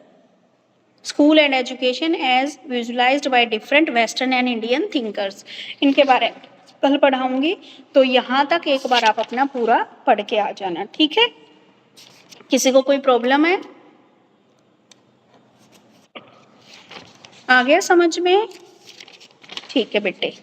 school and education as visualised by different western and Indian thinkers, इनके बारे में कल पढ़ाऊंगी। तो यहाँ तक एक बार आप अपना पूरा पढ़ के आ जाना। ठीक है, किसी को कोई प्रॉब्लम है, आ गया समझ में? ठीक है बेटे।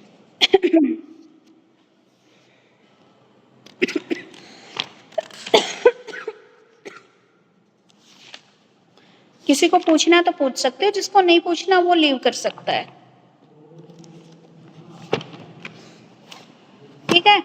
किसी को पूछना तो पूछ सकते हो, जिसको नहीं पूछना वो लीव कर सकता है। ठीक है।